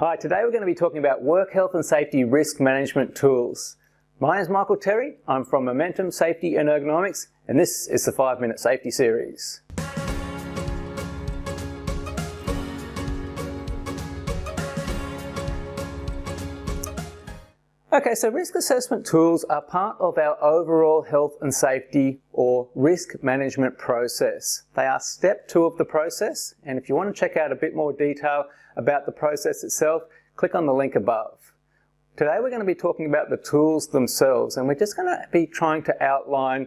Hi, today we're going to be talking about work health and safety risk management tools. My name is Michael Terry, I'm from Momentum Safety and Ergonomics, and this is the 5-Minute Safety Series. Okay, so risk assessment tools are part of our overall health and safety or risk management process. They are step 2 of the process, and if you want to check out a bit more detail about the process itself, click on the link above. Today we're going to be talking about the tools themselves, and we're just going to be trying to outline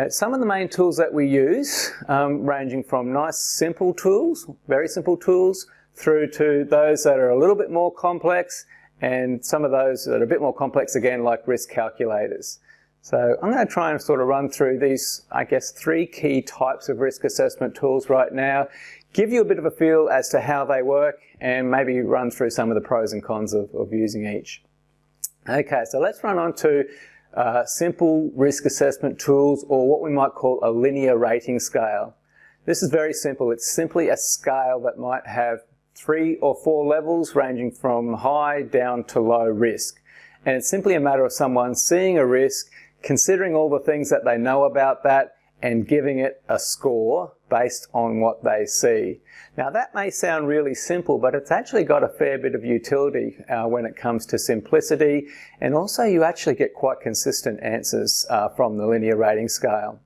some of the main tools that we use, ranging from nice simple tools, very simple tools, through to those that are a little bit more complex, and some of those that are a bit more complex again, like risk calculators. So I'm going to try and sort of run through these, 3 key types of risk assessment tools right now, give you a bit of a feel as to how they work, and maybe run through some of the pros and cons of using each. Okay, so let's run on to simple risk assessment tools, or what we might call a linear rating scale. This is very simple. It's simply a scale that might have 3 or 4 levels ranging from high down to low risk. And it's simply a matter of someone seeing a risk, considering all the things that they know about that, and giving it a score based on what they see. Now that may sound really simple, but it's actually got a fair bit of utility when it comes to simplicity, and also you actually get quite consistent answers from the linear rating scale.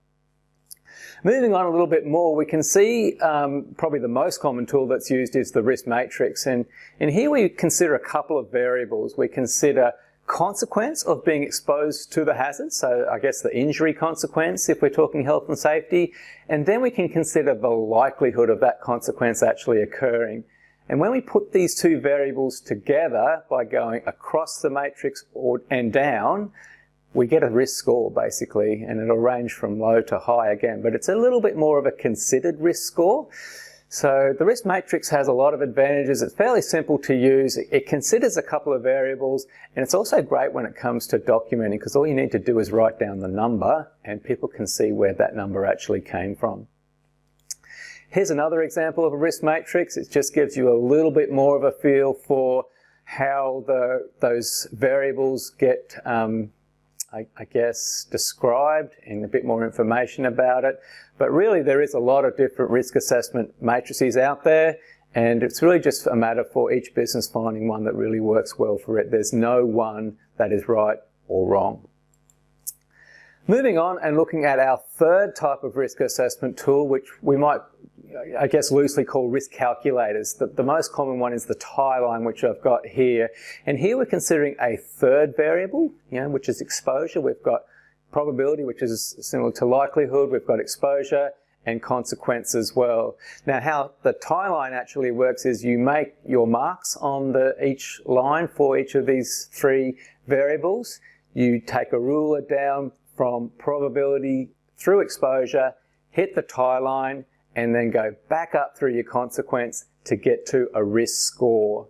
Moving on a little bit more, we can see probably the most common tool that's used is the risk matrix. And here we consider a couple of variables. We consider consequence of being exposed to the hazard, so I guess the injury consequence if we're talking health and safety, and then we can consider the likelihood of that consequence actually occurring. And when we put these 2 variables together by going across the matrix and down, we get a risk score basically, and it'll range from low to high again, but it's a little bit more of a considered risk score. So the risk matrix has a lot of advantages. It's fairly simple to use. It considers a couple of variables, and it's also great when it comes to documenting, because all you need to do is write down the number and people can see where that number actually came from. Here's another example of a risk matrix. It just gives you a little bit more of a feel for how those variables get described, and a bit more information about it. But really there is a lot of different risk assessment matrices out there, and it's really just a matter for each business finding one that really works well for it. There's no one that is right or wrong. Moving on and looking at our 3rd type of risk assessment tool, which we might loosely call risk calculators. The most common one is the tie line, which I've got here. And here we're considering a 3rd variable, which is exposure. We've got probability, which is similar to likelihood. We've got exposure and consequence as well. Now how the tie line actually works is you make your marks on each line for each of these 3 variables. You take a ruler down from probability through exposure, hit the tie line, and then go back up through your consequence to get to a risk score.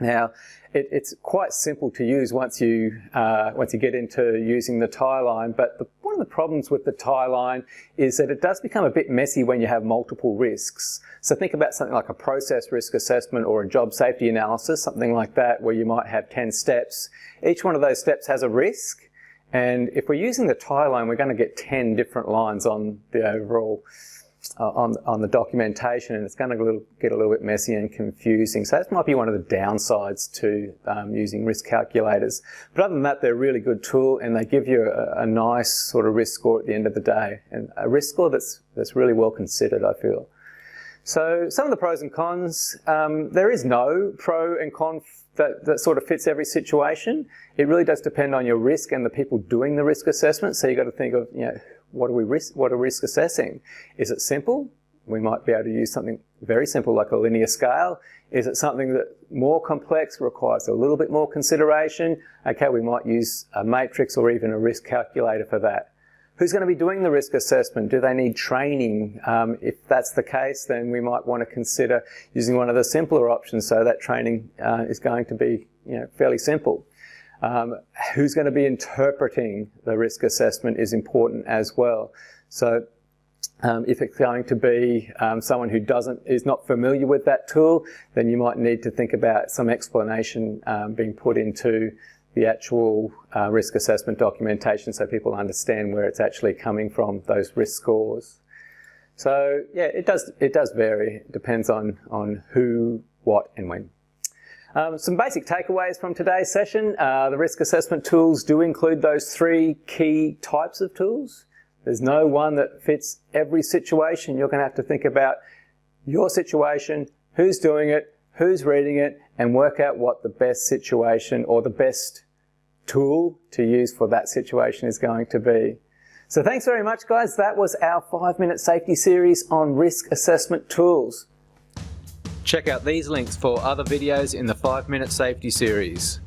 Now, it's quite simple to use once you get into using the tie line, but one of the problems with the tie line is that it does become a bit messy when you have multiple risks. So think about something like a process risk assessment or a job safety analysis, something like that, where you might have 10 steps. Each one of those steps has a risk, and if we're using the tie line, we're going to get 10 different lines on the overall on the documentation, and it's going to get a little bit messy and confusing. So that might be one of the downsides to using risk calculators. But other than that, they're a really good tool, and they give you a nice sort of risk score at the end of the day, and a risk score that's really well considered, I feel. So some of the pros and cons, there is no pro and con that sort of fits every situation. It really does depend on your risk and the people doing the risk assessment. So you've got to think of, what are risk assessing? Is it simple? We might be able to use something very simple like a linear scale. Is it something that more complex, requires a little bit more consideration? Okay, we might use a matrix or even a risk calculator for that. Who's going to be doing the risk assessment? Do they need training? If that's the case, then we might want to consider using one of the simpler options, so that training is going to be fairly simple. Who's going to be interpreting the risk assessment is important as well. So If it's going to be someone who is not familiar with that tool, then you might need to think about some explanation being put into the actual risk assessment documentation so people understand where it's actually coming from, those risk scores. So yeah, it does vary. It depends on who, what and when. Some basic takeaways from today's session. The risk assessment tools do include those 3 key types of tools. There's no one that fits every situation. You're going to have to think about your situation, who's doing it, who's reading it, and work out what the best situation or the best tool to use for that situation is going to be. So thanks very much, guys. That was our 5-minute safety series on risk assessment tools. Check out these links for other videos in the 5-minute safety series.